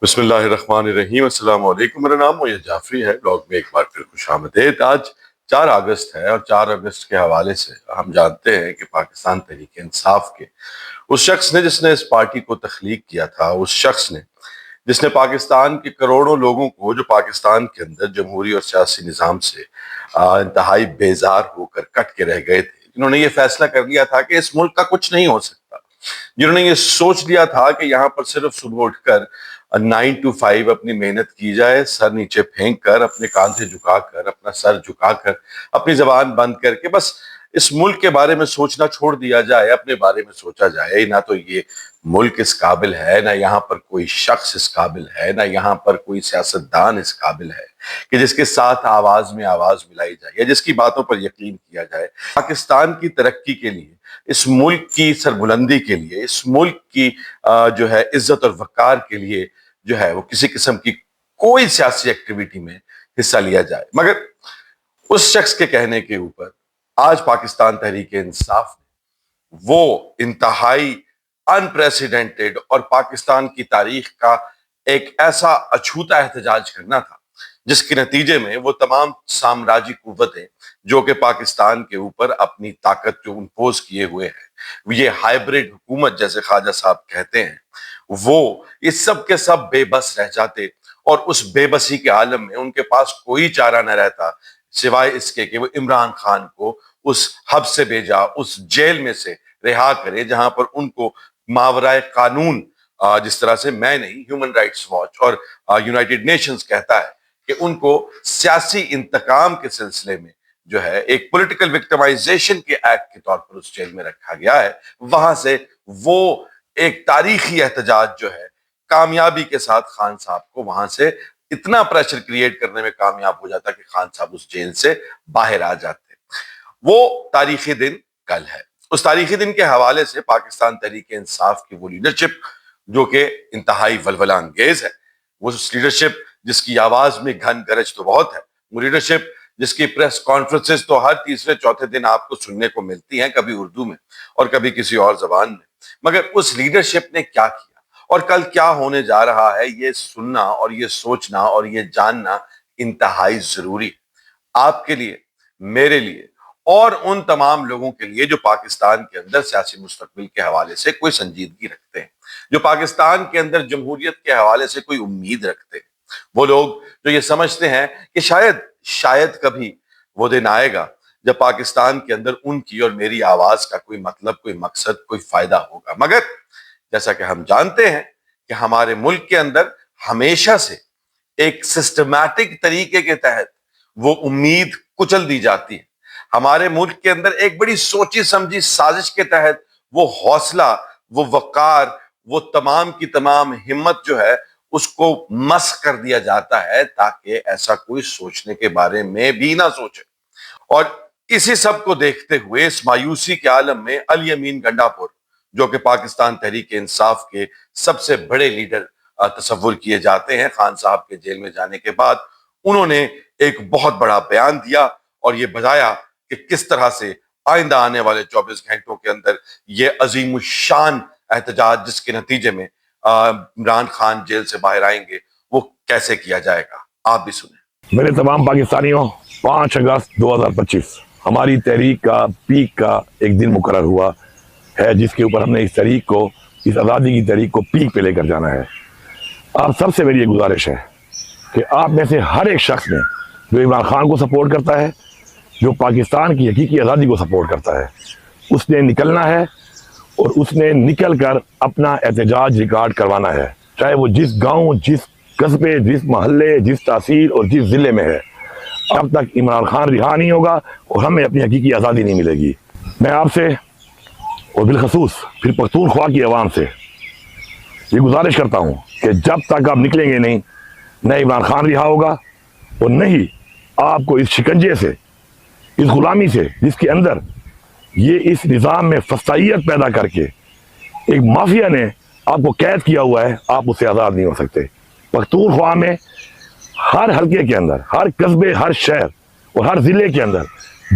بسم اللہ الرحمن الرحیم۔ السلام علیکم، میرا نام معید جعفری ہے۔ بلاگ میں ایک بار پھر خوش آمدید۔ آج 4 اگست ہے اور 4 اگست کے حوالے سے ہم جانتے ہیں کہ پاکستان تحریک انصاف کے اس شخص نے جس نے اس پارٹی کو تخلیق کیا تھا، اس شخص نے جس نے پاکستان کے کروڑوں لوگوں کو جو پاکستان کے اندر جمہوری اور سیاسی نظام سے انتہائی بیزار ہو کر کٹ کے رہ گئے تھے، جنہوں نے یہ فیصلہ کر لیا تھا کہ اس ملک کا کچھ نہیں ہو سکتا، جنہوں نے یہ سوچ لیا تھا کہ یہاں پر صرف صبح اٹھ کر 9 to 5 اپنی محنت کی جائے، سر نیچے پھینک کر، اپنے کاندھے جھکا کر، اپنا سر جھکا کر، اپنی زبان بند کر کے بس اس ملک کے بارے میں سوچنا چھوڑ دیا جائے، اپنے بارے میں سوچا جائے۔ نہ تو یہ ملک اس قابل ہے، نہ یہاں پر کوئی شخص اس قابل ہے، نہ یہاں پر کوئی سیاستدان اس قابل ہے کہ جس کے ساتھ آواز میں آواز ملائی جائے یا جس کی باتوں پر یقین کیا جائے۔ پاکستان کی ترقی کے لیے، اس ملک کی سربلندی کے لیے، اس ملک کی جو ہے عزت اور وقار کے لیے جو ہے وہ کسی قسم کی کوئی سیاسی ایکٹیویٹی میں حصہ لیا جائے۔ مگر اس شخص کے کہنے کے اوپر آج پاکستان تحریک انصاف نے وہ انتہائی انپریسیڈنٹڈ اور پاکستان کی تاریخ کا ایک ایسا اچھوتا احتجاج کرنا تھا جس کے نتیجے میں وہ تمام سامراجی قوتیں جو کہ پاکستان کے اوپر اپنی طاقت جو امپوز کیے ہوئے ہیں، یہ ہائبرڈ حکومت جیسے خواجہ صاحب کہتے ہیں، وہ یہ سب کے سب بے بس رہ جاتے اور اس بے بسی کے عالم میں ان کے پاس کوئی چارہ نہ رہتا سوائے اس کے کہ وہ عمران خان کو اس حبس سے بھیجا، اس جیل میں سے رہا کرے جہاں پر ان کو ماورائے قانون، جس طرح سے میں نہیں، ہیومن رائٹس واچ اور یونائٹڈ نیشنز کہتا ہے کہ ان کو سیاسی انتقام کے سلسلے میں جو ہے ایک پولیٹیکل وکٹمائزیشن کے ایکٹ کے طور پر اس جیل میں رکھا گیا ہے۔ وہاں سے وہ ایک تاریخی احتجاج جو ہے کامیابی کے ساتھ خان صاحب کو وہاں سے اتنا پریشر کریٹ کرنے میں کامیاب ہو جاتا کہ خان صاحب اس جیل سے باہر آ جاتے۔ وہ تاریخی دن کل ہے۔ اس تاریخی دن کے حوالے سے پاکستان تحریک انصاف کی وہ لیڈرشپ جو کہ انتہائی ولولہ انگیز ہے، وہ لیڈرشپ جس کی آواز میں گھن گرج تو بہت ہے، وہ لیڈرشپ جس کی پریس کانفرنسز تو ہر تیسرے چوتھے دن آپ کو سننے کو ملتی ہیں، کبھی اردو میں اور کبھی کسی اور زبان میں۔ مگر اس لیڈرشپ نے کیا کیا اور کل کیا ہونے جا رہا ہے، یہ سننا اور یہ سوچنا اور یہ جاننا انتہائی ضروری ہے، آپ کے لیے، میرے لیے اور ان تمام لوگوں کے لیے جو پاکستان کے اندر سیاسی مستقبل کے حوالے سے کوئی سنجیدگی رکھتے ہیں، جو پاکستان کے اندر جمہوریت کے حوالے سے کوئی امید رکھتے ہیں، وہ لوگ جو یہ سمجھتے ہیں کہ شاید کبھی وہ دن آئے گا جب پاکستان کے اندر ان کی اور میری آواز کا کوئی مطلب، کوئی مقصد، کوئی فائدہ ہوگا۔ مگر جیسا کہ ہم جانتے ہیں کہ ہمارے ملک کے اندر ہمیشہ سے ایک سسٹمیٹک طریقے کے تحت وہ امید کچل دی جاتی ہے۔ ہمارے ملک کے اندر ایک بڑی سوچی سمجھی سازش کے تحت وہ حوصلہ، وہ وقار، وہ تمام کی تمام ہمت جو ہے اس کو مسخ کر دیا جاتا ہے تاکہ ایسا کوئی سوچنے کے بارے میں بھی نہ سوچے۔ اور اسی سب کو دیکھتے ہوئے اس مایوسی کے عالم میں علی امین گنڈا پور جو کہ پاکستان تحریک انصاف کے سب سے بڑے لیڈر تصور کیے جاتے ہیں، خان صاحب کے جیل میں جانے کے بعد انہوں نے ایک بہت بڑا بیان دیا اور یہ بتایا کہ کس طرح سے آئندہ آنے والے 24 گھنٹوں کے اندر یہ عظیم الشان احتجاج جس کے نتیجے میں عمران خان جیل سے باہر آئیں گے وہ کیسے کیا جائے گا۔ آپ بھی سنیں۔ میرے تمام پاکستانیوں، 5 اگست 2025 ہماری تحریک کا پیک کا ایک دن مقرر ہوا ہے جس کے اوپر ہم نے اس تحریک کو، اس آزادی کی تحریک کو پیک پہ لے کر جانا ہے۔ آپ سب سے میری یہ گزارش ہے کہ آپ میں سے ہر ایک شخص نے جو عمران خان کو سپورٹ کرتا ہے، جو پاکستان کی حقیقی آزادی کو سپورٹ کرتا ہے، اس نے نکلنا ہے اور اس نے نکل کر اپنا احتجاج ریکارڈ کروانا ہے، چاہے وہ جس گاؤں، جس قصبے، جس محلے، جس تحصیل اور جس ضلع میں ہے۔ اب تک عمران خان رہا نہیں ہوگا اور ہمیں اپنی حقیقی آزادی نہیں ملے گی۔ میں آپ سے اور بالخصوص پھر پختونخوا کی عوام سے یہ گزارش کرتا ہوں کہ جب تک آپ نکلیں گے نہیں، نہ عمران خان رہا ہوگا اور نہ ہی آپ کو اس شکنجے سے، اس غلامی سے جس کے اندر یہ اس نظام میں فسائیت پیدا کر کے ایک مافیا نے آپ کو قید کیا ہوا ہے، آپ اس سے آزاد نہیں ہو سکتے۔ پختونخوا میں ہر حلقے کے اندر، ہر قصبے، ہر شہر اور ہر ضلع کے اندر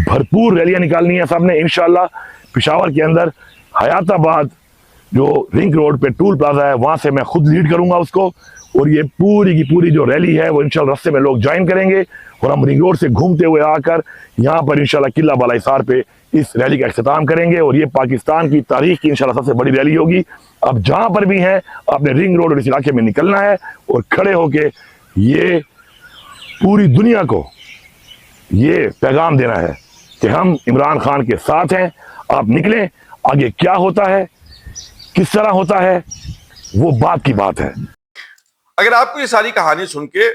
بھرپور ریلیاں نکالنی ہیں سب نے انشاءاللہ۔ پشاور کے اندر حیات آباد جو رنگ روڈ پہ ٹول پلازا ہے وہاں سے میں خود لیڈ کروں گا اس کو، اور یہ پوری کی پوری جو ریلی ہے وہ انشاءاللہ رستے میں لوگ جوائن کریں گے اور ہم رنگ روڈ سے گھومتے ہوئے آ کر یہاں پر انشاءاللہ قلعہ بالا حصار پہ اس ریلی کا اختتام کریں گے، اور یہ پاکستان کی تاریخ کی انشاءاللہ سب سے بڑی ریلی ہوگی۔ اب جہاں پر بھی ہیں آپ نے رنگ روڈ اور اس علاقے میں نکلنا ہے اور کھڑے ہو کے یہ پوری دنیا کو یہ پیغام دینا ہے کہ ہم عمران خان کے ساتھ ہیں، آپ نکلیں، آگے کیا ہوتا ہے کس طرح ہوتا ہے وہ بات کی بات ہے۔ اگر آپ کو یہ ساری کہانی سن کے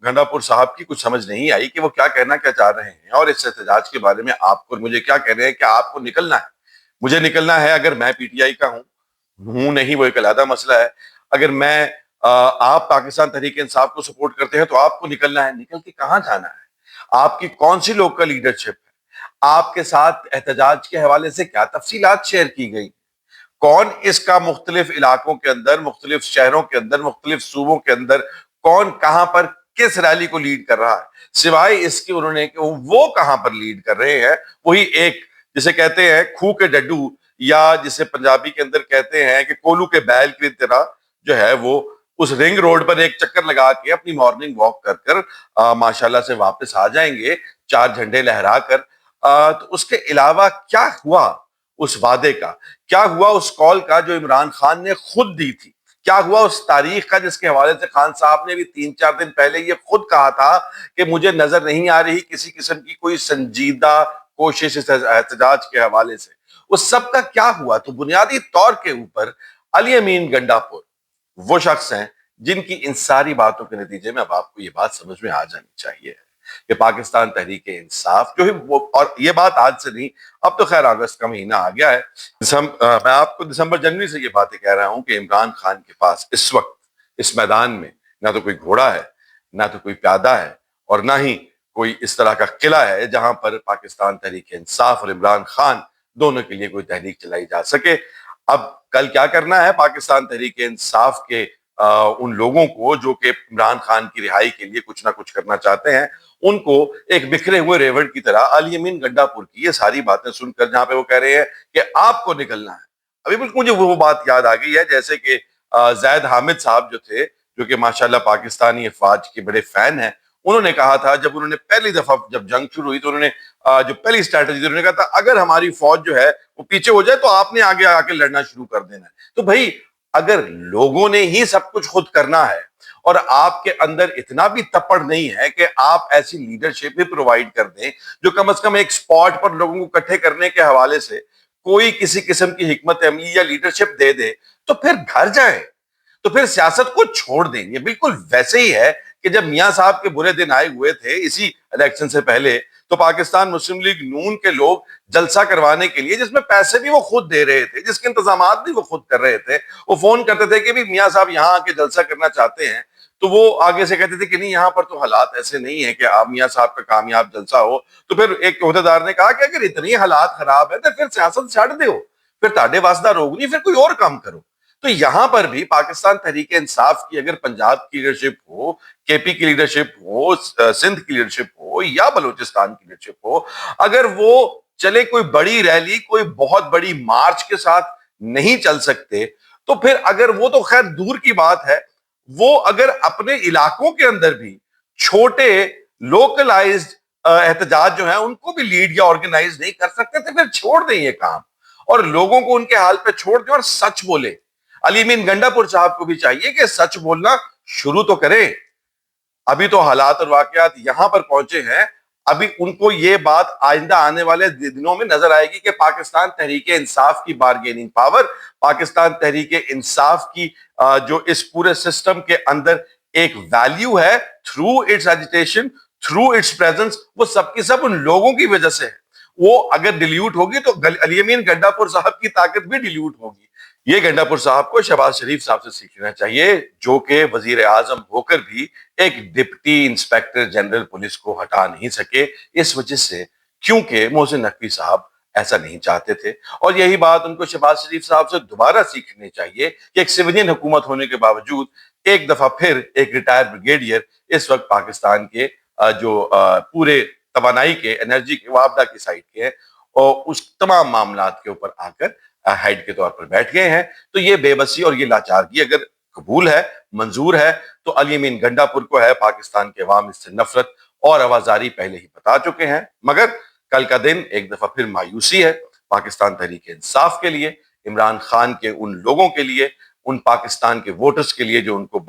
گنڈا پور صاحب کی کچھ سمجھ نہیں آئی کہ وہ کیا کہنا کیا چاہ رہے ہیں اور اس احتجاج کے بارے میں آپ کو مجھے کیا کہہ رہے ہیں کہ آپ کو نکلنا ہے، مجھے نکلنا ہے، اگر میں پی ٹی آئی کا ہوں نہیں وہ ایک علیحدہ مسئلہ ہے، اگر میں آپ پاکستان تحریک انصاف کو سپورٹ کرتے ہیں تو آپ کو نکلنا ہے، نکل کے کہاں جانا ہے؟ آپ کی کون سی لوکل لیڈرشپ ہے؟ آپ کے ساتھ احتجاج کے حوالے سے کیا تفصیلات شیئر کی گئی؟ کون اس کا مختلف علاقوں کے اندر، مختلف شہروں کے اندر، مختلف صوبوں کے اندر کون کہاں پر کس ریلی کو لیڈ کر رہا ہے؟ سوائے اس کی انہوں نے کہ وہ کہاں پر لیڈ کر رہے ہیں، وہی ایک جسے کہتے ہیں کھو کے ڈڈو، یا جسے پنجابی کے اندر کہتے ہیں کہ کولو کے بیل کی طرح جو ہے وہ اس رنگ روڈ پر ایک چکر لگا کے اپنی مارننگ واک کر کر ماشاءاللہ سے واپس آ جائیں گے، 4 جھنڈے لہرا کر۔ تو اس کے علاوہ کیا ہوا اس وعدے کا، کیا ہوا اس کال کا جو عمران خان نے خود دی تھی، کیا ہوا اس تاریخ کا جس کے حوالے سے خان صاحب نے بھی 3-4 دن پہلے یہ خود کہا تھا کہ مجھے نظر نہیں آ رہی کسی قسم کی کوئی سنجیدہ کوشش اس احتجاج کے حوالے سے، اس سب کا کیا ہوا؟ تو بنیادی طور کے اوپر علی امین گنڈا پور وہ شخص ہیں جن کی ان ساری باتوں کے نتیجے میں اب آپ کو یہ بات سمجھ میں آ جانی چاہیے کہ پاکستان تحریک انصاف جو ہے وہ، اور یہ بات آج سے نہیں، اب تو خیر اگست کا مہینہ آ گیا ہے، میں آپ کو دسمبر جنوری سے یہ باتیں کہہ رہا ہوں کہ عمران خان کے پاس اس وقت اس میدان میں نہ تو کوئی گھوڑا ہے، نہ تو کوئی پیادہ ہے، اور نہ ہی کوئی اس طرح کا قلعہ ہے جہاں پر پاکستان تحریک انصاف اور عمران خان دونوں کے لیے کوئی تحریک چلائی جا سکے۔ اب کل کیا کرنا ہے پاکستان تحریک انصاف کے ان لوگوں کو جو کہ عمران خان کی رہائی کے لیے کچھ نہ کچھ کرنا چاہتے ہیں، ان کو ایک بکھرے ہوئے ریوڑ کی طرح علی امین گنڈا پور کی یہ ساری باتیں سن کر جہاں پہ وہ کہہ رہے ہیں کہ آپ کو نکلنا ہے، ابھی بالکل مجھے وہ بات یاد آ گئی ہے جیسے کہ زید حامد صاحب جو تھے، جو کہ ماشاءاللہ پاکستانی افواج کے بڑے فین ہیں، انہوں نے کہا تھا جب انہوں نے پہلی دفعہ جب جنگ شروع ہوئی تو انہوں نے جو پہلی اسٹریٹجی انہوں نے کہا تھا اگر ہماری فوج جو ہے وہ پیچھے ہو جائے تو آپ نے آگے آ کے لڑنا شروع کر دینا ہے۔ تو بھائی اگر لوگوں نے ہی سب کچھ خود کرنا ہے اور آپ کے اندر اتنا بھی تپڑ نہیں ہے کہ آپ ایسی لیڈرشپ بھی پرووائڈ کر دیں جو کم از کم ایک سپاٹ پر لوگوں کو اکٹھے کرنے کے حوالے سے کوئی کسی قسم کی حکمت عملی یا لیڈرشپ دے دے، تو پھر گھر جائیں، تو پھر سیاست کو چھوڑ دیں۔ یہ بالکل ویسے ہی ہے کہ جب میاں صاحب کے برے دن آئے ہوئے تھے اسی الیکشن سے پہلے، تو پاکستان مسلم لیگ نون کے لوگ جلسہ کروانے کے لیے، جس میں پیسے بھی وہ خود دے رہے تھے، جس کے انتظامات بھی وہ خود کر رہے تھے، وہ فون کرتے تھے کہ بھی میاں صاحب یہاں آ کے جلسہ کرنا چاہتے ہیں، تو وہ آگے سے کہتے تھے کہ نہیں یہاں پر تو حالات ایسے نہیں ہیں کہ آپ میاں صاحب کا کامیاب جلسہ ہو۔ تو پھر ایک عہدیدار نے کہا کہ اگر اتنی حالات خراب ہے تو پھر سیاست چھڑ دیو، پھر تاڑے واسطہ روگ نہیں، پھر کوئی اور کام کرو۔ تو یہاں پر بھی پاکستان تحریک انصاف کی اگر پنجاب کی لیڈرشپ ہو، کے پی کی لیڈرشپ ہو، سندھ کی لیڈرشپ ہو یا بلوچستان کی لیڈرشپ ہو، اگر وہ چلے کوئی بڑی ریلی، کوئی بہت بڑی مارچ کے ساتھ نہیں چل سکتے، تو پھر اگر وہ تو خیر دور کی بات ہے، وہ اگر اپنے علاقوں کے اندر بھی چھوٹے لوکلائزڈ احتجاج جو ہیں ان کو بھی لیڈ یا آرگنائز نہیں کر سکتے، تو پھر چھوڑ دیں یہ کام اور لوگوں کو ان کے حال پہ چھوڑ دیں اور سچ بولے۔ علی امین گنڈا پور صاحب کو بھی چاہیے کہ سچ بولنا شروع تو کرے۔ ابھی تو حالات اور واقعات یہاں پر پہنچے ہیں، ابھی ان کو یہ بات آئندہ آنے والے دنوں میں نظر آئے گی کہ پاکستان تحریک انصاف کی بارگیننگ پاور، پاکستان تحریک انصاف کی جو اس پورے سسٹم کے اندر ایک ویلیو ہے، through its agitation, through its presence, وہ سب کی سب ان لوگوں کی وجہ سے ہے۔ وہ اگر ڈیلیوٹ ہوگی تو علی امین گنڈا پور صاحب کی طاقت بھی ڈیلیوٹ ہوگی۔ یہ گنڈا پور صاحب کو شہباز شریف صاحب سے سیکھنا چاہیے، جو کہ وزیر اعظم ہو کر بھی ایک ڈپٹی انسپیکٹر جنرل پولیس کو ہٹا نہیں سکے، اس وجہ سے کیونکہ محسن نقوی صاحب ایسا نہیں چاہتے تھے۔ اور یہی بات ان کو شہباز شریف صاحب سے دوبارہ سیکھنی چاہیے کہ ایک سویلین حکومت ہونے کے باوجود ایک دفعہ پھر ایک ریٹائر بریگیڈیئر اس وقت پاکستان کے جو پورے توانائی کے، انرجی کے، وابڈا کی سائٹ کے ہیں، اور اس تمام معاملات کے اوپر آ کر ہیڈ کے طور پر بیٹھ گئے ہیں۔ تو یہ بے بسی اور یہ لاچارگی اگر قبول ہے، منظور ہے، تو علی امین گنڈا پور کو ہے۔ پاکستان کے عوام اس سے نفرت اور آوازاری پہلے ہی بتا چکے ہیں، مگر کل کا دن ایک دفعہ پھر مایوسی ہے پاکستان تحریک انصاف کے لیے، عمران خان کے ان لوگوں کے لیے، ان پاکستان کے ووٹرز کے لیے جو ان کو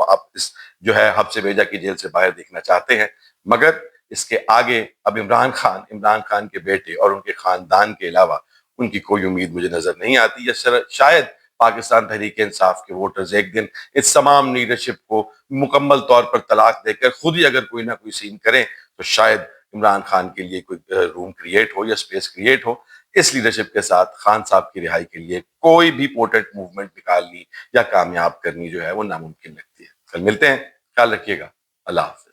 جو ہے حبس بھیجا کی جیل سے باہر دیکھنا چاہتے ہیں۔ مگر اس کے آگے اب عمران خان کے بیٹے اور ان کے خاندان کے علاوہ ان کی کوئی امید مجھے نظر نہیں آتی، یا شاید پاکستان تحریک انصاف کے ووٹرز ایک دن اس تمام لیڈرشپ کو مکمل طور پر طلاق دے کر خود ہی اگر کوئی نہ کوئی سین کریں تو شاید عمران خان کے لیے کوئی روم کریٹ ہو یا سپیس کریٹ ہو۔ اس لیڈرشپ کے ساتھ خان صاحب کی رہائی کے لیے کوئی بھی پورٹریٹ موومنٹ نکالنی یا کامیاب کرنی جو ہے وہ ناممکن لگتی ہے۔ کل ملتے ہیں، خیال رکھیے گا، اللہ حافظ۔